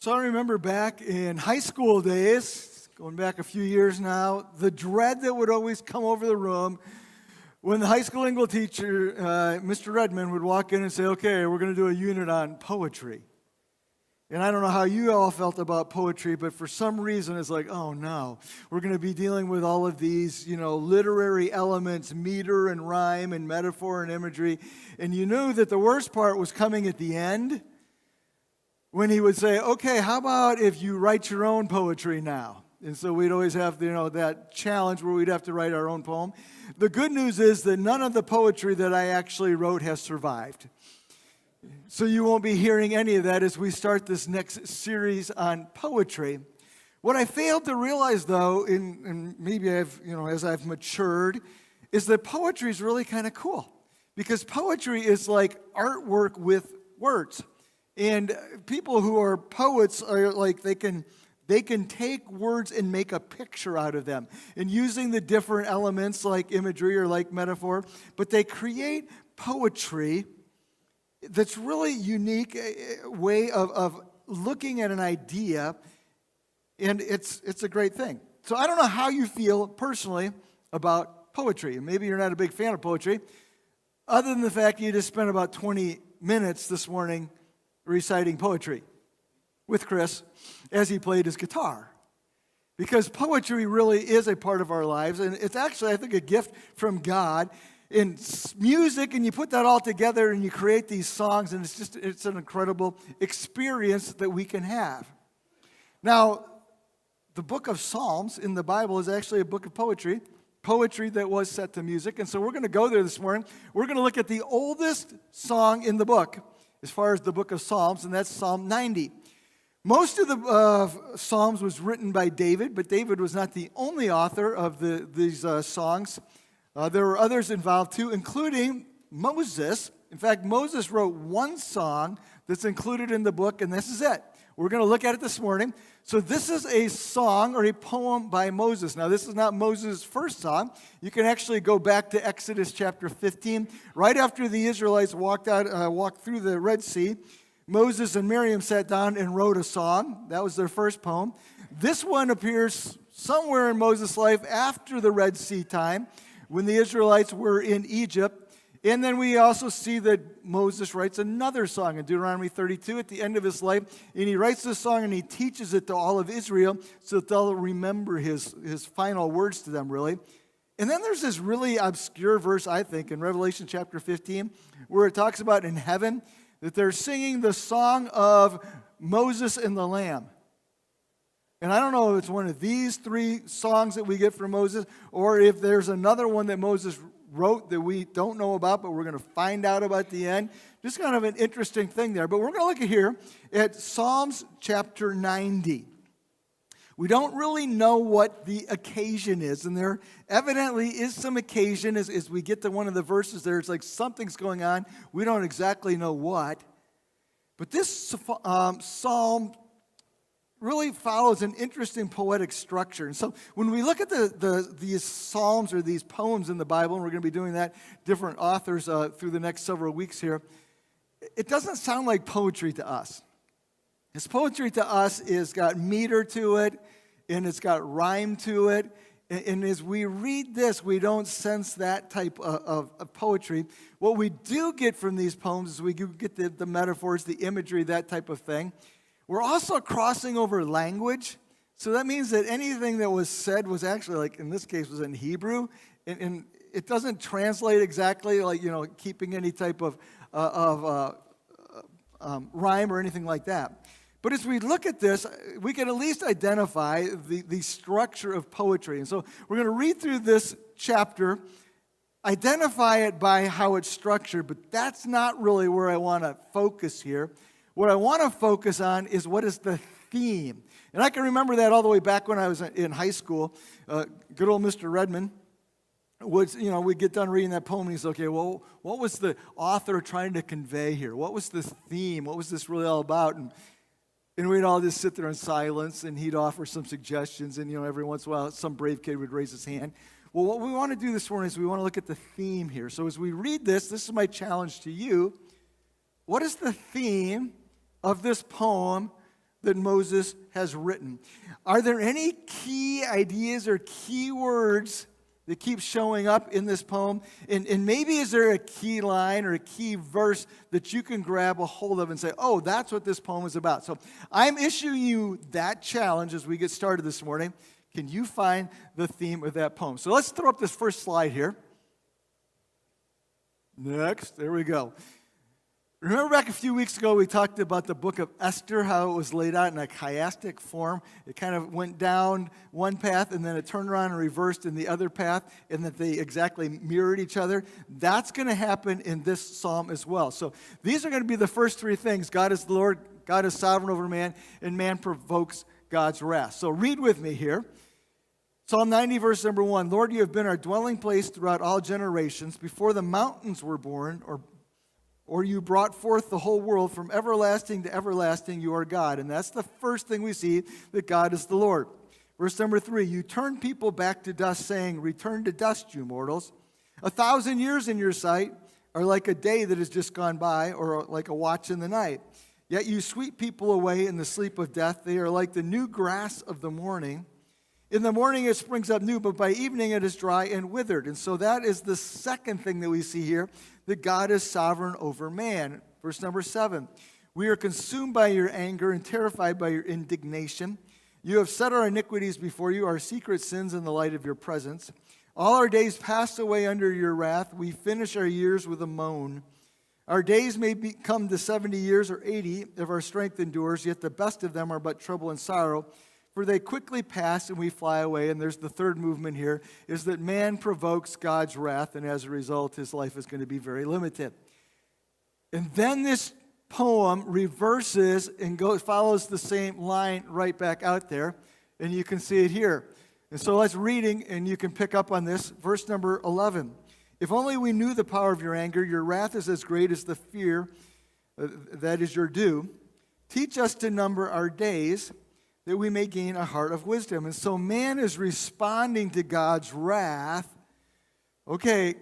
So I remember back in high school days, going back a few years now, the dread that would always come over the room when the high school English teacher, Mr. Redmond, would walk in and say, okay, we're going to do a unit on poetry. And I don't know how you all felt about poetry, but for some reason it's like, oh no, we're going to be dealing with all of these, literary elements, meter and rhyme and metaphor and imagery. And you knew that the worst part was coming at the end when he would say, okay, how about if you write your own poetry now? And so we'd always have, that challenge where we'd have to write our own poem. The good news is that none of the poetry that I actually wrote has survived. So you won't be hearing any of that as we start this next series on poetry. What I failed to realize, though, and maybe as I've matured, is that poetry is really kind of cool. Because poetry is like artwork with words. And people who are poets are like, they can take words and make a picture out of them. And using the different elements like imagery or like metaphor, but they create poetry that's really unique way of looking at an idea, and it's a great thing. So I don't know how you feel personally about poetry. Maybe you're not a big fan of poetry, other than the fact you just spent about 20 minutes this morning reciting poetry with Chris as he played his guitar. Because poetry really is a part of our lives, and it's actually, I think, a gift from God in music, and you put that all together and you create these songs, and it's an incredible experience that we can have. Now, the book of Psalms in the Bible is actually a book of poetry that was set to music, and so we're going to go there this morning. We're going to look at the oldest song in the book, as far as the book of Psalms, and that's Psalm 90. Most of the Psalms was written by David, but David was not the only author of these songs. There were others involved too, including Moses. In fact, Moses wrote one song that's included in the book, and this is it. We're going to look at it this morning. So this is a song or a poem by Moses. Now, this is not Moses' first song. You can actually go back to Exodus chapter 15. Right after the Israelites walked through the Red Sea, Moses and Miriam sat down and wrote a song. That was their first poem. This one appears somewhere in Moses' life after the Red Sea time, when the Israelites were in Egypt. And then we also see that Moses writes another song in Deuteronomy 32 at the end of his life. And he writes this song and he teaches it to all of Israel so that they'll remember his final words to them, really. And then there's this really obscure verse, I think, in Revelation chapter 15, where it talks about in heaven that they're singing the song of Moses and the Lamb. And I don't know if it's one of these three songs that we get from Moses, or if there's another one that Moses wrote that we don't know about, but we're going to find out about at the end. Just kind of an interesting thing there. But we're going to look here at Psalms chapter 90. We don't really know what the occasion is, and there evidently is some occasion as we get to one of the verses there. It's like something's going on. We don't exactly know what. But this psalm really follows an interesting poetic structure. And so when we look at these psalms or these poems in the Bible, and we're going to be doing that, different authors through the next several weeks here, it doesn't sound like poetry to us. His poetry to us is got meter to it, and it's got rhyme to it. And as we read this, we don't sense that type of poetry. What we do get from these poems is we get the metaphors, the imagery, that type of thing. We're also crossing over language. So that means that anything that was said was actually, like in this case, was in Hebrew. And it doesn't translate exactly, like, keeping any type of rhyme or anything like that. But as we look at this, we can at least identify the structure of poetry. And so we're going to read through this chapter, identify it by how it's structured, but that's not really where I want to focus here. What I want to focus on is what is the theme. And I can remember that all the way back when I was in high school. Good old Mr. Redmond would, we'd get done reading that poem and he's okay, well, what was the author trying to convey here? What was the theme? What was this really all about? And we'd all just sit there in silence, and he'd offer some suggestions, and every once in a while some brave kid would raise his hand. Well, what we want to do this morning is we want to look at the theme here. So as we read this is my challenge to you. What is the theme of this poem that Moses has written. Are there any key ideas or key words that keep showing up in this poem? And maybe is there a key line or a key verse that you can grab a hold of and say, oh, that's what this poem is about. So I'm issuing you that challenge as we get started this morning. Can you find the theme of that poem? So let's throw up this first slide here. Next, there we go. Remember back a few weeks ago, we talked about the book of Esther, how it was laid out in a chiastic form. It kind of went down one path, and then it turned around and reversed in the other path, and that they exactly mirrored each other. That's going to happen in this psalm as well. So these are going to be the first three things. God is the Lord, God is sovereign over man, and man provokes God's wrath. So read with me here. Psalm 90, verse number 1. Lord, you have been our dwelling place throughout all generations. Before the mountains were born, or you brought forth the whole world, from everlasting to everlasting, you are God. And that's the first thing we see, that God is the Lord. Verse number 3, you turn people back to dust, saying, return to dust, you mortals. 1,000 years in your sight are like a day that has just gone by, or like a watch in the night. Yet you sweep people away in the sleep of death. They are like the new grass of the morning. In the morning it springs up new, but by evening it is dry and withered. And so that is the second thing that we see here, that God is sovereign over man. Verse number 7, we are consumed by your anger and terrified by your indignation. You have set our iniquities before you, our secret sins in the light of your presence. All our days pass away under your wrath. We finish our years with a moan. Our days may come to 70 years or 80 if our strength endures, yet the best of them are but trouble and sorrow. For they quickly pass and we fly away. And there's the third movement here, is that man provokes God's wrath, and as a result, his life is going to be very limited. And then this poem reverses and follows the same line right back out there, and you can see it here. And so let's reading, and you can pick up on this. Verse number 11. If only we knew the power of your anger, your wrath is as great as the fear that is your due. Teach us to number our days, that we may gain a heart of wisdom. And so man is responding to God's wrath. Okay,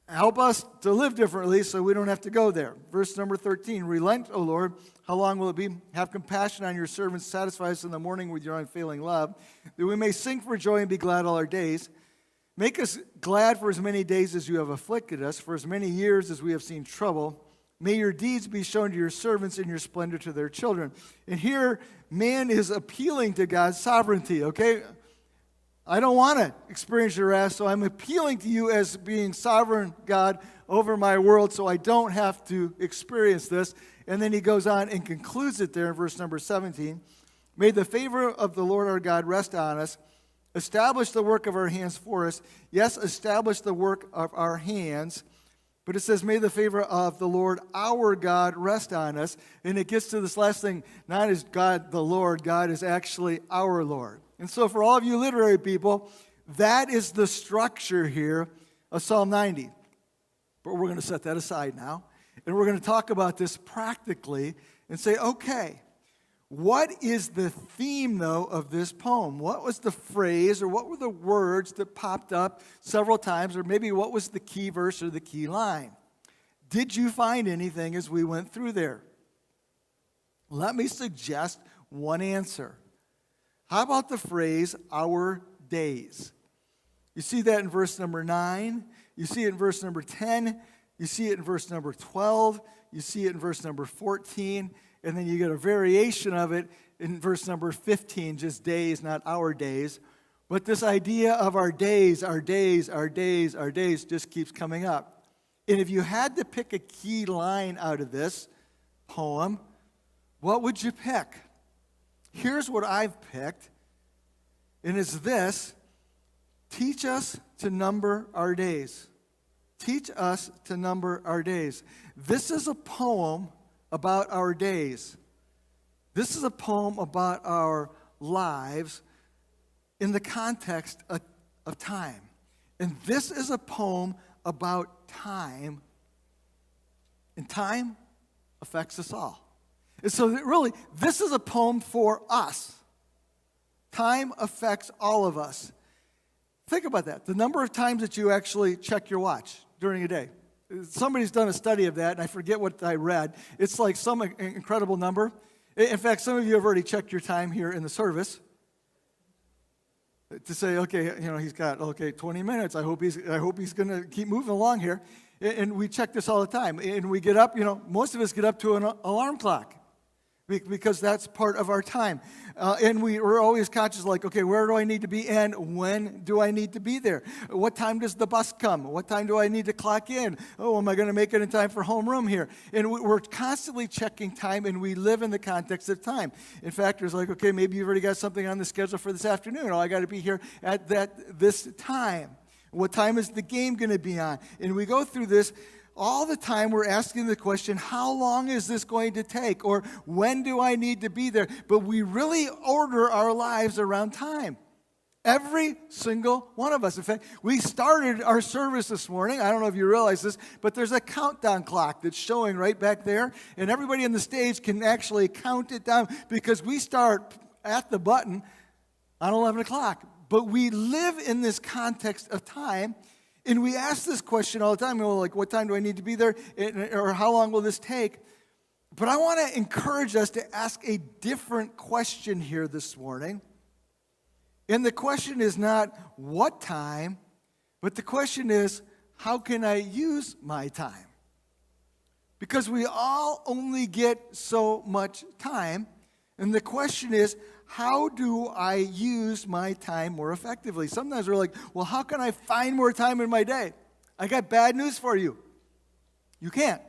help us to live differently so we don't have to go there. Verse number 13, relent, O Lord, how long will it be? Have compassion on your servants, satisfy us in the morning with your unfailing love, that we may sing for joy and be glad all our days. Make us glad for as many days as you have afflicted us, for as many years as we have seen trouble. May your deeds be shown to your servants and your splendor to their children. And here, man is appealing to God's sovereignty, okay? I don't want to experience your wrath, so I'm appealing to you as being sovereign God over my world so I don't have to experience this. And then he goes on and concludes it there in verse number 17. May the favor of the Lord our God rest on us. Establish the work of our hands for us. Yes, establish the work of our hands. But it says, may the favor of the Lord our God rest on us. And it gets to this last thing, not as God the Lord, God is actually our Lord. And so for all of you literary people, that is the structure here of Psalm 90. But we're going to set that aside now. And we're going to talk about this practically and say, okay, what is the theme, though, of this poem? What was the phrase, or what were the words that popped up several times, or maybe what was the key verse or the key line? Did you find anything as we went through there? Let me suggest one answer. How about the phrase, our days? You see that in verse number 9. You see it in verse number 10. You see it in verse number 12. You see it in verse number 14. And then you get a variation of it in verse number 15, just days, not our days. But this idea of our days, our days, our days, our days just keeps coming up. And if you had to pick a key line out of this poem, what would you pick? Here's what I've picked, and it's this: teach us to number our days. Teach us to number our days. This is a poem about our days. This is a poem about our lives in the context of time. And this is a poem about time. And time affects us all. And so really, this is a poem for us. Time affects all of us. Think about that. The number of times that you actually check your watch during a day. Somebody's done a study of that, and I forget what I read. It's like some incredible number. In fact, some of you have already checked your time here in the service to say, okay, he's got 20 minutes. I hope he's going to keep moving along here. And we check this all the time. And we get up, most of us get up to an alarm clock because that's part of our time. And we're always conscious okay, where do I need to be and when do I need to be there? What time does the bus come? What time do I need to clock in? Oh, am I going to make it in time for homeroom here? And we're constantly checking time, and we live in the context of time. In fact, there's okay, maybe you've already got something on the schedule for this afternoon. Oh, I got to be here at this time. What time is the game going to be on? And we go through this all the time. We're asking the question, how long is this going to take? Or when do I need to be there? But we really order our lives around time. Every single one of us. In fact, we started our service this morning. I don't know if you realize this, but there's a countdown clock that's showing right back there. And everybody on the stage can actually count it down because we start at the button on 11 o'clock. But we live in this context of time, and we ask this question all the time. What time do I need to be there? Or how long will this take? But I want to encourage us to ask a different question here this morning. And the question is not what time, but the question is, how can I use my time? Because we all only get so much time. And the question is, how do I use my time more effectively? Sometimes we're like, well, how can I find more time in my day? I got bad news for you. You can't.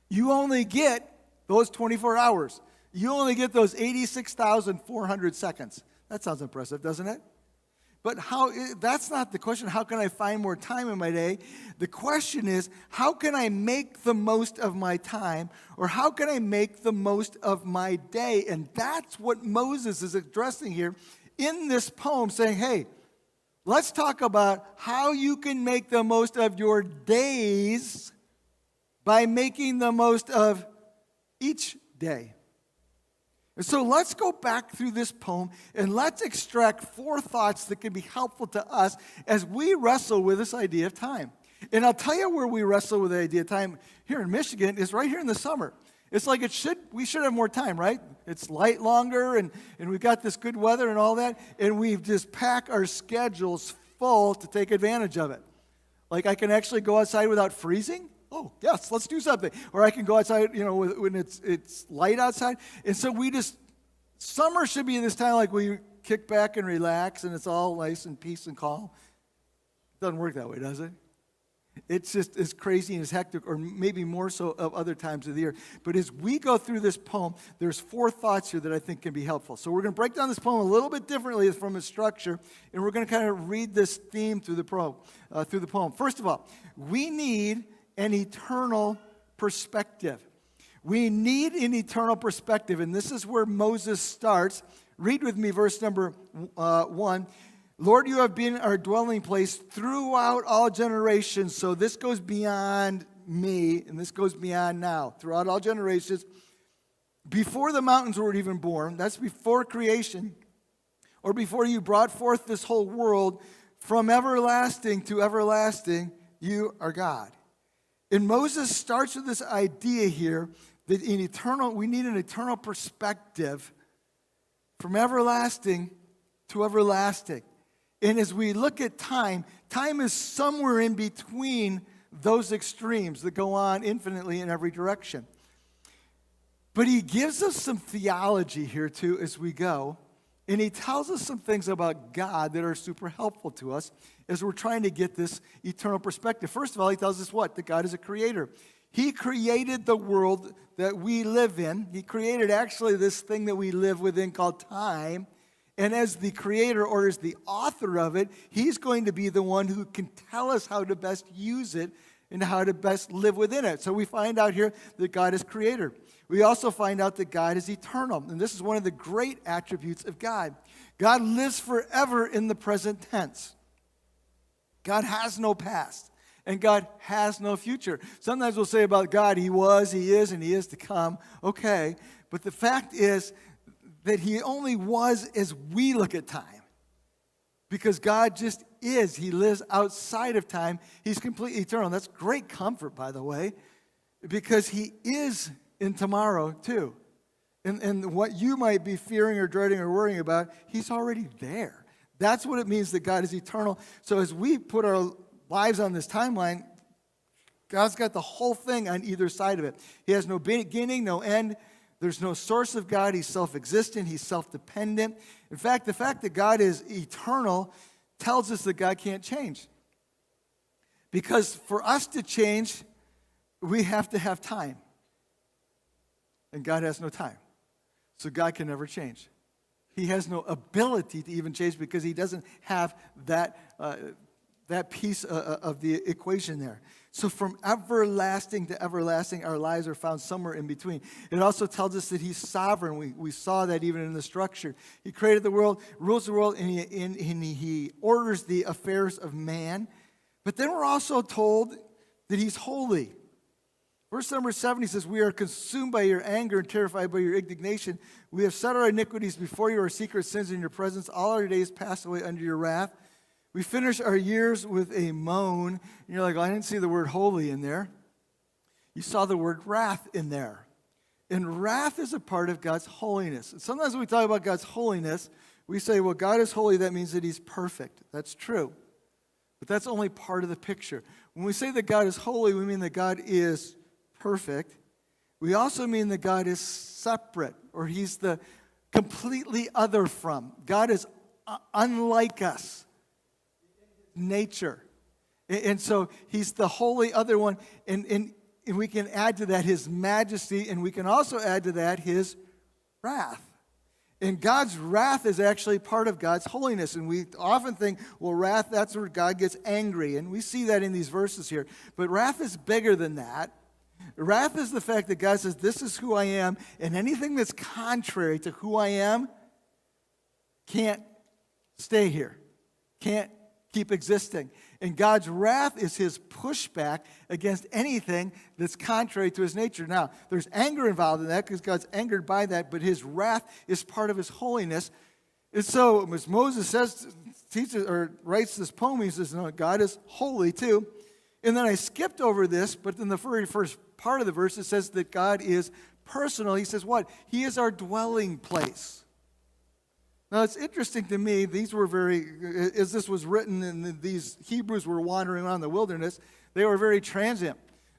You only get those 24 hours. You only get those 86,400 seconds. That sounds impressive, doesn't it? But that's not the question. How can I find more time in my day? The question is, how can I make the most of my time? Or how can I make the most of my day? And that's what Moses is addressing here in this poem, saying, hey, let's talk about how you can make the most of your days by making the most of each day. And so let's go back through this poem and let's extract 4 thoughts that can be helpful to us as we wrestle with this idea of time. And I'll tell you where we wrestle with the idea of time here in Michigan is right here in the summer. It's like we should have more time, right? It's light longer and we've got this good weather and all that, and we've just packed our schedules full to take advantage of it. Like I can actually go outside without freezing. Oh, yes, let's do something. Or I can go outside, when it's light outside. And so summer should be this time like we kick back and relax and it's all nice and peace and calm. It doesn't work that way, does it? It's just as crazy and as hectic, or maybe more so of other times of the year. But as we go through this poem, there's 4 thoughts here that I think can be helpful. So we're going to break down this poem a little bit differently from its structure, and we're going to kind of read this theme through the poem. First of all, we need an eternal perspective. We need an eternal perspective, and this is where Moses starts. Read with me verse number 1. Lord, you have been our dwelling place throughout all generations. So this goes beyond me, and this goes beyond now. Throughout all generations. Before the mountains were even born, that's before creation, or before you brought forth this whole world, from everlasting to everlasting, you are God. And Moses starts with this idea here that we need an eternal perspective from everlasting to everlasting. And as we look at time is somewhere in between those extremes that go on infinitely in every direction. But he gives us some theology here too as we go. And he tells us some things about God that are super helpful to us as we're trying to get this eternal perspective. First of all, he tells us what? That God is a creator. He created the world that we live in. He created actually this thing that we live within called time. And as the creator or as the author of it, he's going to be the one who can tell us how to best use it and how to best live within it. So we find out here that God is creator. We also find out that God is eternal. And this is one of the great attributes of God. God lives forever in the present tense. God has no past. And God has no future. Sometimes we'll say about God, he was, he is, and he is to come. Okay. But the fact is that he only was as we look at time. Because God just is. He lives outside of time. He's completely eternal. And that's great comfort, by the way, because he is in tomorrow too. And what you might be fearing or dreading or worrying about, he's already there. That's what it means that God is eternal. So as we put our lives on this timeline, God's got the whole thing on either side of it. He has no beginning, no end. There's no source of God. He's self-existent. He's self-dependent. In fact, the fact that God is eternal tells us that God can't change. Because for us to change, we have to have time. And God has no time. So God can never change. He has no ability to even change because he doesn't have that piece of the equation there. So from everlasting to everlasting, our lives are found somewhere in between. It also tells us that he's sovereign. We saw that even in the structure. He created the world, rules the world, and he orders the affairs of man. But then we're also told that he's holy. Verse number 7, he says, we are consumed by your anger and terrified by your indignation. We have set our iniquities before you, our secret sins in your presence. All our days pass away under your wrath. We finish our years with a moan. And you're like, I didn't see the word holy in there. You saw the word wrath in there. And wrath is a part of God's holiness. And sometimes when we talk about God's holiness, we say, well, God is holy. That means that he's perfect. That's true. But that's only part of the picture. When we say that God is holy, we mean that God is perfect. We also mean that God is separate, or he's the completely other from. God is unlike us. Nature. And so he's the holy other one. And we can add to that his majesty, and we can also add to that his wrath. And God's wrath is actually part of God's holiness. And we often think, well, wrath, that's where God gets angry. And we see that in these verses here. But wrath is bigger than that. Wrath is the fact that God says, this is who I am, and anything that's contrary to who I am can't stay here, can't keep existing. And God's wrath is his pushback against anything that's contrary to his nature. Now, there's anger involved in that because God's angered by that, but his wrath is part of his holiness. And so, as Moses writes this poem, he says, no, God is holy too. And then I skipped over this, but in the very first part of the verse, it says that God is personal. He says what? He is our dwelling place. Now, it's interesting to me, as this was written and these Hebrews were wandering around the wilderness, they were very transient.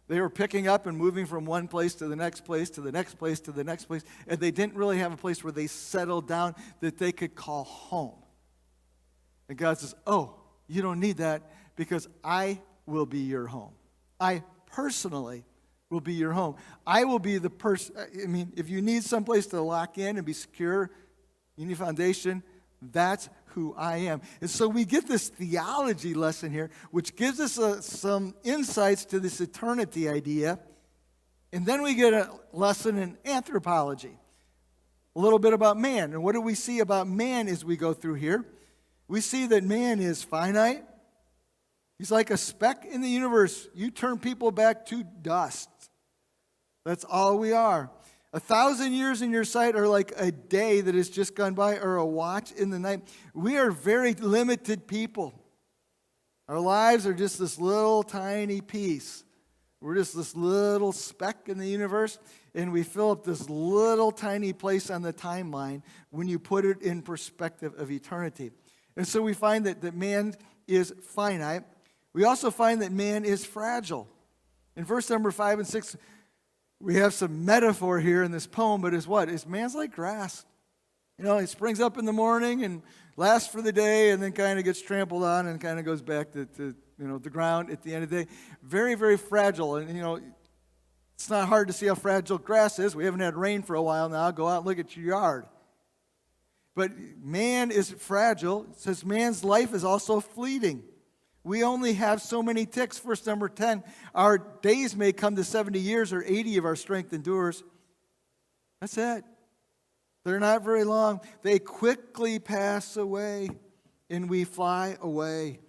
They were picking up and moving from one place to the next place, to the next place, to the next place, and they didn't really have a place where they settled down that they could call home. And God says, oh, you don't need that because I will be your home. I personally will be your home. I will be the person. I mean, if you need someplace to lock in and be secure, you need a foundation, that's who I am. And so we get this theology lesson here, which gives us some insights to this eternity idea. And then we get a lesson in anthropology, a little bit about man. And what do we see about man as we go through here? We see that man is finite. He's like a speck in the universe. You turn people back to dust. That's all we are. 1,000 years in your sight are like a day that has just gone by or a watch in the night. We are very limited people. Our lives are just this little tiny piece. We're just this little speck in the universe, and we fill up this little tiny place on the timeline when you put it in perspective of eternity. And so we find that man is finite. We also find that man is fragile. In verse number 5 and 6, we have some metaphor here in this poem, but is what? Is man's like grass. You know, he springs up in the morning and lasts for the day and then kind of gets trampled on and kind of goes back to the ground at the end of the day. Very, very fragile. And, it's not hard to see how fragile grass is. We haven't had rain for a while now. Go out and look at your yard. But man is fragile. It says man's life is also fleeting. We only have so many ticks. Verse number 10, our days may come to 70 years or 80 if our strength endures. That's it. They're not very long. They quickly pass away, and we fly away.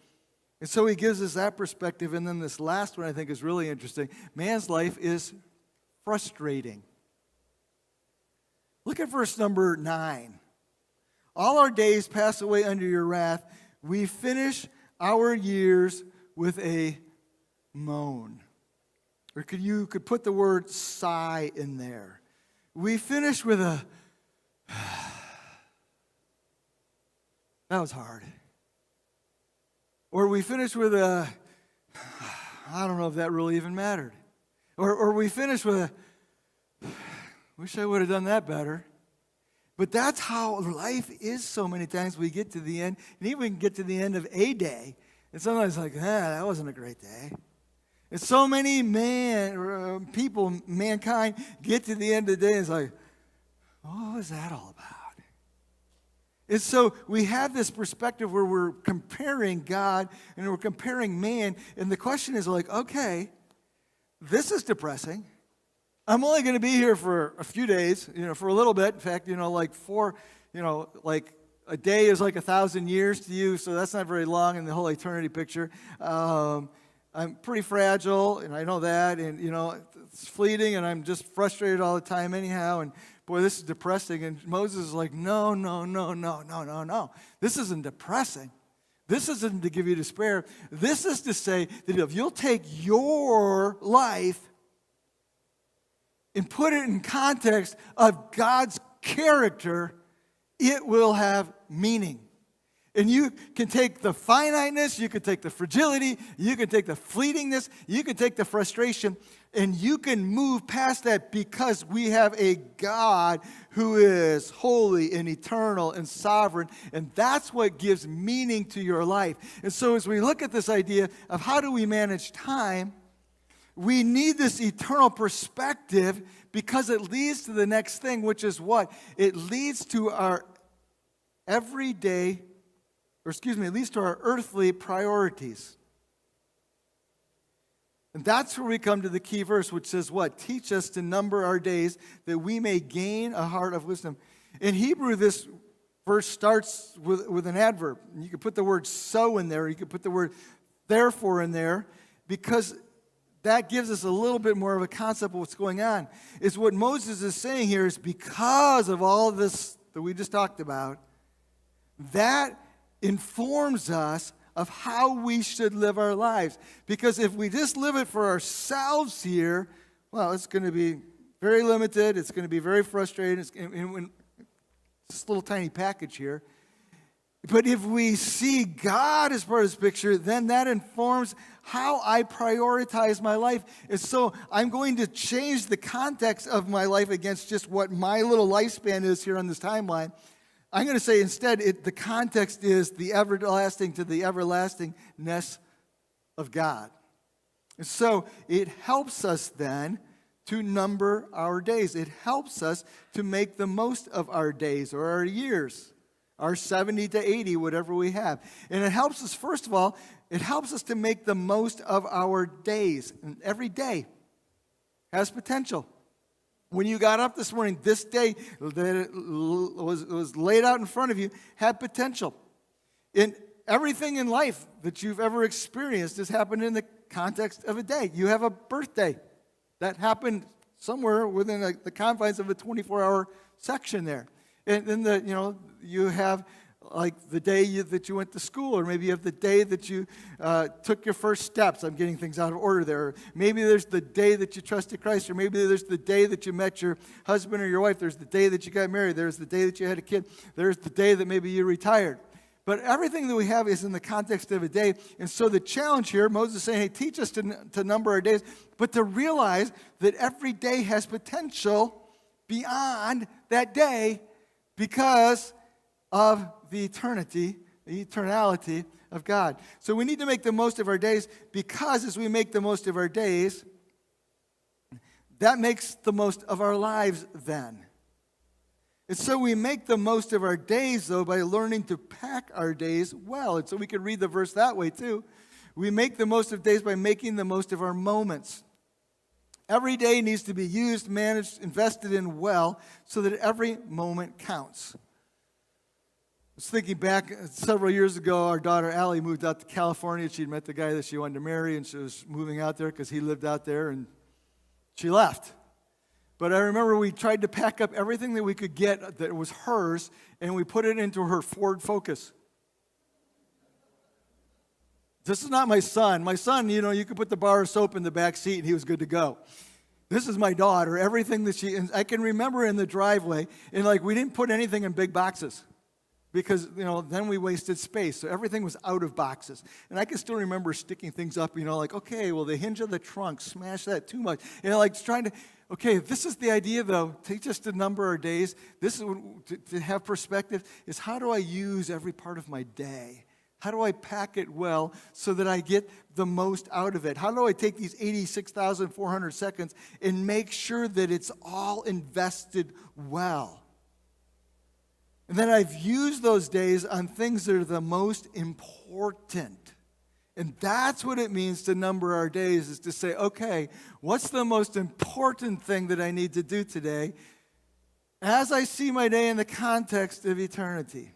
And so he gives us that perspective. And then this last one I think is really interesting. Man's life is frustrating. Look at verse number 9. All our days pass away under your wrath. We finish our years with a moan. Or you could put the word sigh in there. we finish with a, that was hard. Or we finish with a, I don't know if that really even mattered. Or we finish with a, wish I would have done that better. But that's how life is so many times. We get to the end, and even we can get to the end of a day, and sometimes like, that wasn't a great day. And so many people, mankind, get to the end of the day, and it's like, what was that all about? And so we have this perspective where we're comparing God and we're comparing man, and the question is like, okay, this is depressing. I'm only going to be here for a few days, for a little bit. In fact, like a day is like 1,000 years to you, so that's not very long in the whole eternity picture. I'm pretty fragile, and I know that, and, it's fleeting, and I'm just frustrated all the time anyhow, and boy, this is depressing. And Moses is like, no. This isn't depressing. This isn't to give you despair. This is to say that if you'll take your life and put it in context of God's character, it will have meaning. And you can take the finiteness, you can take the fragility, you can take the fleetingness, you can take the frustration, and you can move past that because we have a God who is holy and eternal and sovereign, and that's what gives meaning to your life. And so as we look at this idea of how do we manage time, we need this eternal perspective because it leads to the next thing, which is what? It leads to our everyday, it leads to our earthly priorities. And that's where we come to the key verse, which says what? Teach us to number our days that we may gain a heart of wisdom. In Hebrew, this verse starts with an adverb. You could put the word so in there. You could put the word therefore in there because that gives us a little bit more of a concept of what's going on. Is what Moses is saying here is because of all of this that we just talked about, that informs us of how we should live our lives. Because if we just live it for ourselves here, well, it's going to be very limited. It's going to be very frustrating. It's this little tiny package here. But if we see God as part of this picture, then that informs how I prioritize my life. And so I'm going to change the context of my life against just what my little lifespan is here on this timeline. I'm going to say instead, the context is the everlasting to the everlastingness of God. And so it helps us then to number our days. It helps us to make the most of our days or our years, our 70 to 80, whatever we have. And it helps us, first of all, it helps us to make the most of our days. And every day has potential. When you got up this morning, this day that was laid out in front of you had potential. And everything in life that you've ever experienced has happened in the context of a day. You have a birthday. That happened somewhere within the confines of a 24-hour section there. And then you have like the day that you went to school, or maybe you have the day that you took your first steps. I'm getting things out of order there. Or maybe there's the day that you trusted Christ, or maybe there's the day that you met your husband or your wife. There's the day that you got married. There's the day that you had a kid. There's the day that maybe you retired. But everything that we have is in the context of a day. And so the challenge here, Moses is saying, hey, teach us to number our days, but to realize that every day has potential beyond that day because of the eternality of God. So we need to make the most of our days because as we make the most of our days, that makes the most of our lives then. And so we make the most of our days, though, by learning to pack our days well. And so we could read the verse that way, too. We make the most of days by making the most of our moments. Every day needs to be used, managed, invested in well, so that every moment counts. I was thinking back several years ago, our daughter Allie moved out to California. She'd met the guy that she wanted to marry, and she was moving out there because he lived out there, and she left. But I remember we tried to pack up everything that we could get that was hers, and we put it into her Ford Focus. This is not my son. My son, you could put the bar of soap in the back seat, and he was good to go. This is my daughter. Everything that and I can remember in the driveway, and like we didn't put anything in big boxes because, then we wasted space. So everything was out of boxes. And I can still remember sticking things up, like, okay, well, the hinge of the trunk, smash that too much. Like trying to, okay, this is the idea, though. Teach us to number our days. This is to have perspective is how do I use every part of my day? How do I pack it well so that I get the most out of it? How do I take these 86,400 seconds and make sure that it's all invested well? And then I've used those days on things that are the most important. And that's what it means to number our days, is to say, okay, what's the most important thing that I need to do today as I see my day in the context of eternity?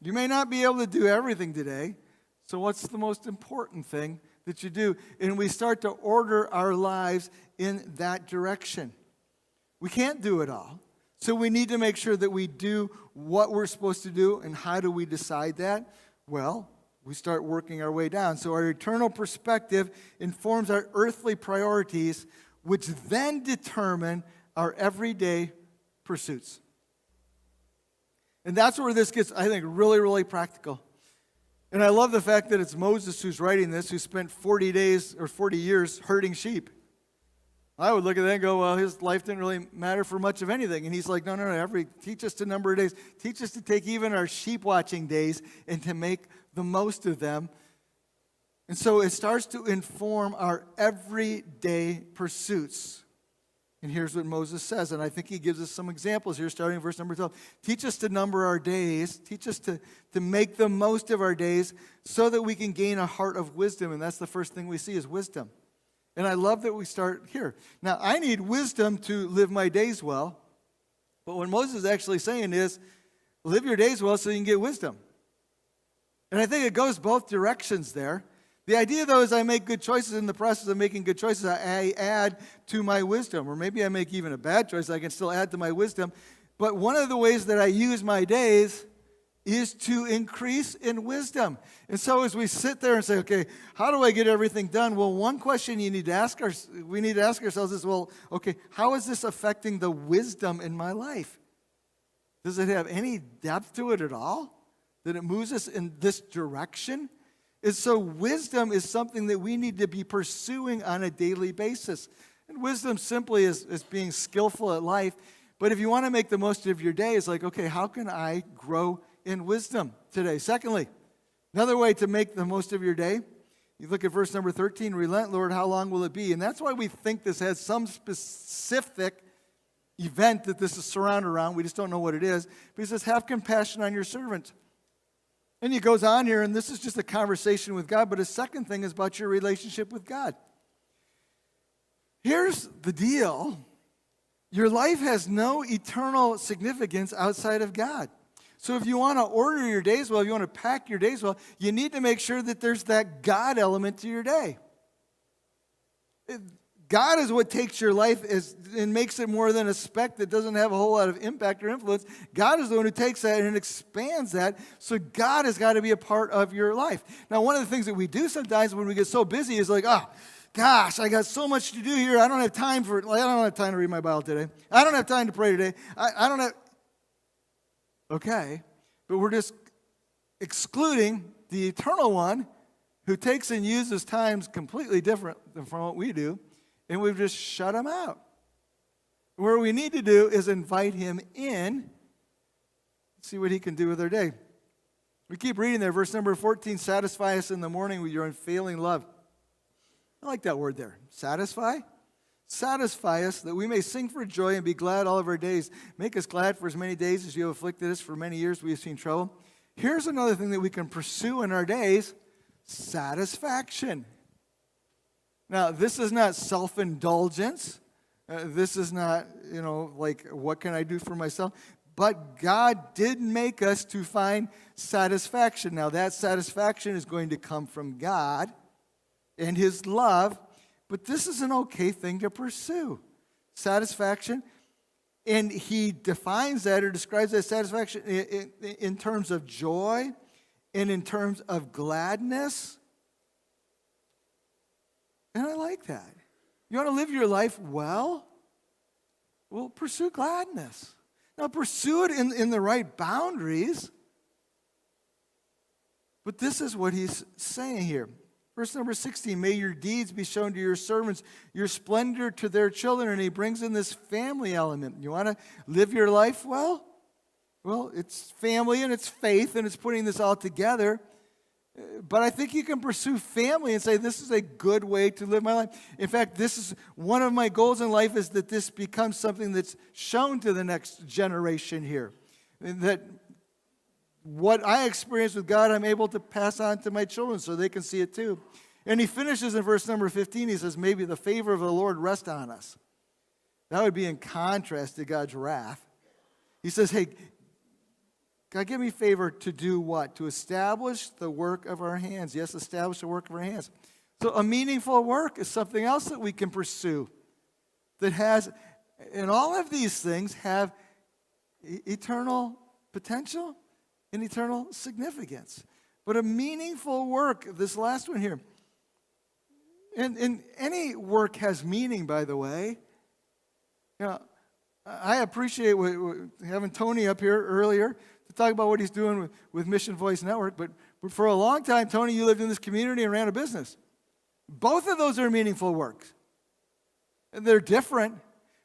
You may not be able to do everything today, so what's the most important thing that you do? And we start to order our lives in that direction. We can't do it all, so we need to make sure that we do what we're supposed to do. And how do we decide that? Well, we start working our way down. So our eternal perspective informs our earthly priorities, which then determine our everyday pursuits. And that's where this gets, I think, really, really practical. And I love the fact that it's Moses who's writing this, who spent 40 days or 40 years herding sheep. I would look at that and go, well, his life didn't really matter for much of anything. And he's like, no, teach us to number days. Teach us to take even our sheep watching days and to make the most of them. And so it starts to inform our everyday pursuits. And here's what Moses says, and I think he gives us some examples here, starting in verse number 12. Teach us to number our days. Teach us to make the most of our days so that we can gain a heart of wisdom. And that's the first thing we see is wisdom. And I love that we start here. Now, I need wisdom to live my days well. But what Moses is actually saying is, live your days well so you can get wisdom. And I think it goes both directions there. The idea, though, is I make good choices. In the process of making good choices, I add to my wisdom. Or maybe I make even a bad choice. I can still add to my wisdom. But one of the ways that I use my days is to increase in wisdom. And so as we sit there and say, okay, how do I get everything done? Well, one question we need to ask ourselves is, well, okay, how is this affecting the wisdom in my life? Does it have any depth to it at all? That it moves us in this direction? And so wisdom is something that we need to be pursuing on a daily basis. And wisdom simply is being skillful at life. But if you want to make the most of your day, it's like, okay, how can I grow in wisdom today? Secondly, another way to make the most of your day, you look at verse number 13, relent, Lord, how long will it be? And that's why we think this has some specific event that this is surrounded around. We just don't know what it is. But he says, have compassion on your servant. And he goes on here, and this is just a conversation with God, but a second thing is about your relationship with God. Here's the deal. Your life has no eternal significance outside of God. So if you want to order your days well, if you want to pack your days well, you need to make sure that there's that God element to your day. God is what takes your life and makes it more than a speck that doesn't have a whole lot of impact or influence. God is the one who takes that and expands that. So God has got to be a part of your life. Now, one of the things that we do sometimes when we get so busy is like, oh, gosh, I got so much to do here. I don't have time for it. I don't have time to read my Bible today. I don't have time to pray today. I don't have. Okay, but we're just excluding the eternal one who takes and uses times completely different than from what we do. And we've just shut him out. What we need to do is invite him in, see what he can do with our day. We keep reading there, verse number 14, satisfy us in the morning with your unfailing love. I like that word there, satisfy. Satisfy us that we may sing for joy and be glad all of our days. Make us glad for as many days as you have afflicted us. For many years we have seen trouble. Here's another thing that we can pursue in our days, satisfaction. Now, this is not self-indulgence. This is not, like, what can I do for myself? But God did make us to find satisfaction. Now, that satisfaction is going to come from God and his love. But this is an okay thing to pursue. Satisfaction. And he defines that or describes that satisfaction in terms of joy and in terms of gladness. And I like that. You want to live your life well? Well, pursue gladness. Now, pursue it in the right boundaries. But this is what he's saying here. Verse number 16, may your deeds be shown to your servants, your splendor to their children. And he brings in this family element. You want to live your life well? Well, it's family and it's faith and it's putting this all together. But I think you can pursue family and say, this is a good way to live my life. In fact, this is one of my goals in life, is that this becomes something that's shown to the next generation here. And that what I experience with God, I'm able to pass on to my children so they can see it too. And he finishes in verse number 15, he says, maybe the favor of the Lord rest on us. That would be in contrast to God's wrath. He says, hey, God, give me favor to do what? To establish the work of our hands. Yes, establish the work of our hands. So a meaningful work is something else that we can pursue that has, and all of these things have eternal potential and eternal significance. But a meaningful work, this last one here, and any work has meaning, by the way. You know, I appreciate having Tony up here earlier to talk about what he's doing with Mission Voice Network, but for a long time, Tony, you lived in this community and ran a business. Both of those are meaningful works. And they're different,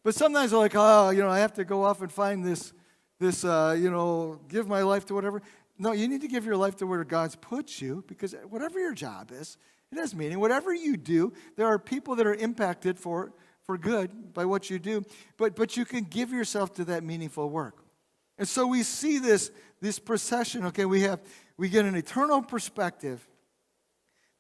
but sometimes they're like, oh, I have to go off and find this, give my life to whatever. No, you need to give your life to where God's put you, because whatever your job is, it has meaning. Whatever you do, there are people that are impacted for good by what you do, but you can give yourself to that meaningful work. And so we see this procession, okay, we get an eternal perspective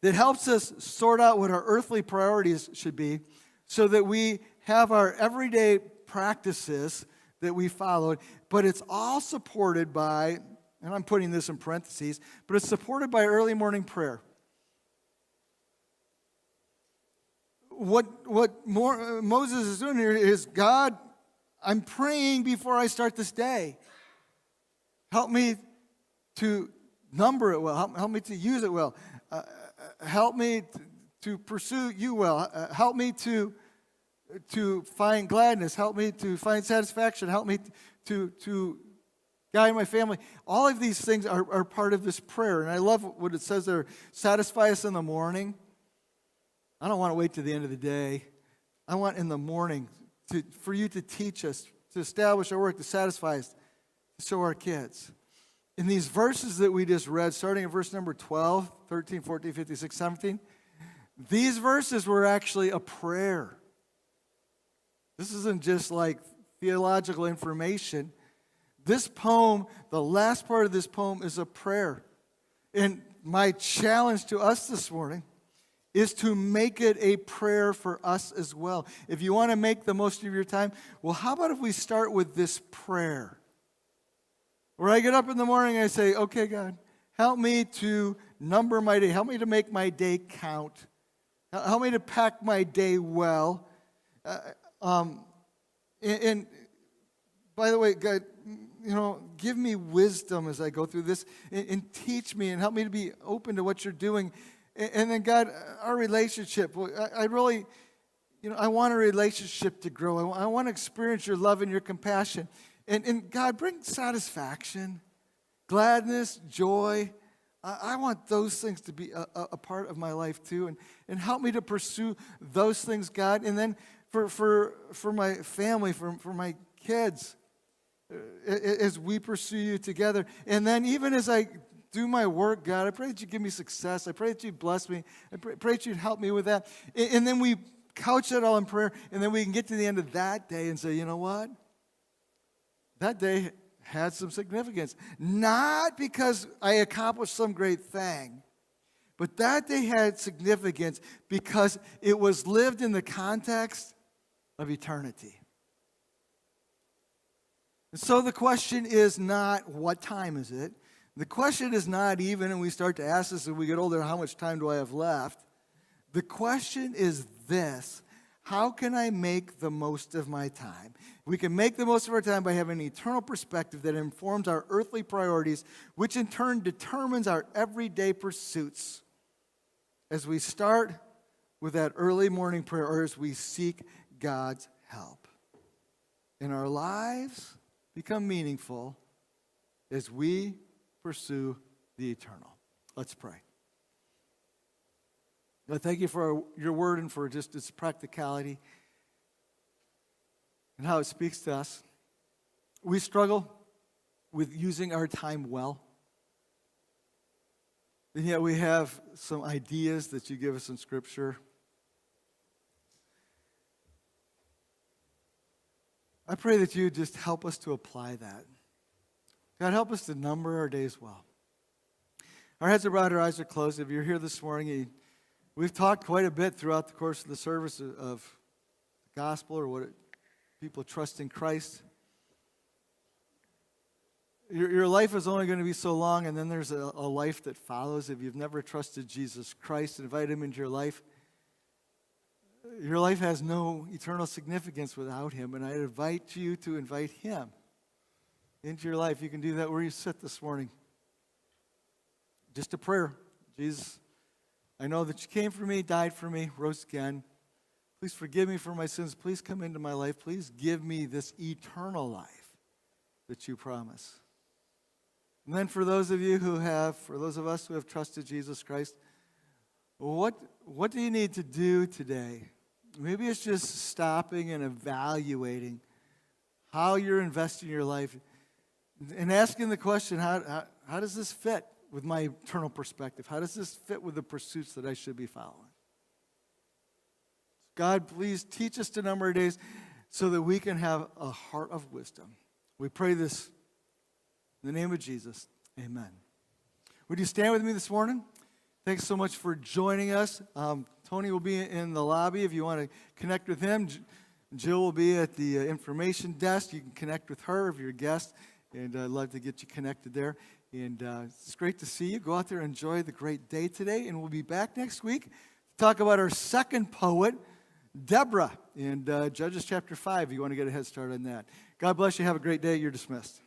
that helps us sort out what our earthly priorities should be so that we have our everyday practices that we followed, but it's all supported by, and I'm putting this in parentheses, but it's supported by early morning prayer. What Moses is doing here is, God, I'm praying before I start this day. Help me to number it well. Help me to use it well. Help me to pursue you well. Help me to find gladness. Help me to find satisfaction. Help me to guide my family. All of these things are part of this prayer. And I love what it says there, satisfy us in the morning. I don't want to wait to the end of the day. I want in the morning for you to teach us, to establish our work, to satisfy us, to show our kids. In these verses that we just read, starting in verse number 12, 13, 14, 15, 16, 17, these verses were actually a prayer. This isn't just like theological information. This poem, the last part of this poem, is a prayer. And my challenge to us this morning is to make it a prayer for us as well. If you want to make the most of your time, well, how about if we start with this prayer? Where I get up in the morning and I say, okay, God, help me to number my day. Help me to make my day count. Help me to pack my day well. And by the way, God, give me wisdom as I go through this and teach me and help me to be open to what you're doing. And then, God, our relationship, I really, I want a relationship to grow. I want to experience your love and your compassion. And God, bring satisfaction, gladness, joy. I want those things to be a part of my life too. And help me to pursue those things, God. And then for my family, for my kids, as we pursue you together. And then even as I do my work, God, I pray that you give me success. I pray that you bless me. I pray that you'd help me with that. And then we couch that all in prayer, and then we can get to the end of that day and say, you know what? That day had some significance. Not because I accomplished some great thing, but that day had significance because it was lived in the context of eternity. And so the question is not, what time is it? The question is not even, and we start to ask this as we get older, how much time do I have left? The question is this: how can I make the most of my time? We can make the most of our time by having an eternal perspective that informs our earthly priorities, which in turn determines our everyday pursuits. As we start with that early morning prayer, or as we seek God's help. And our lives become meaningful as we pursue the eternal. Let's pray. God, thank you for your word and for just its practicality and how it speaks to us. We struggle with using our time well. And yet we have some ideas that you give us in Scripture. I pray that you just help us to apply that. God, help us to number our days well. Our heads are bowed, our eyes are closed. If you're here this morning, we've talked quite a bit throughout the course of the service of the gospel or what people trust in Christ. Your life is only going to be so long, and then there's a life that follows. If you've never trusted Jesus Christ, invite him into your life has no eternal significance without him, and I invite you to invite him into your life. You can do that where you sit this morning. Just a prayer. Jesus, I know that you came for me, died for me, rose again. Please forgive me for my sins. Please come into my life. Please give me this eternal life that you promise. And then for those of us who have trusted Jesus Christ, what do you need to do today? Maybe it's just stopping and evaluating how you're investing your life and asking the question, how does this fit with my eternal perspective? How does this fit with the pursuits that I should be following? God, please teach us to number our days so that we can have a heart of wisdom. We pray this in the name of Jesus. Amen. Would you stand with me this morning? Thanks so much for joining us. Tony will be in the lobby if you want to connect with him. Jill will be at the information desk. You can connect with her if you're a guest, and I'd love to get you connected there. And it's great to see you. Go out there and enjoy the great day today, and we'll be back next week to talk about our second poet, Deborah, in Judges chapter 5 if you want to get a head start on that. God bless you. Have a great day. You're dismissed.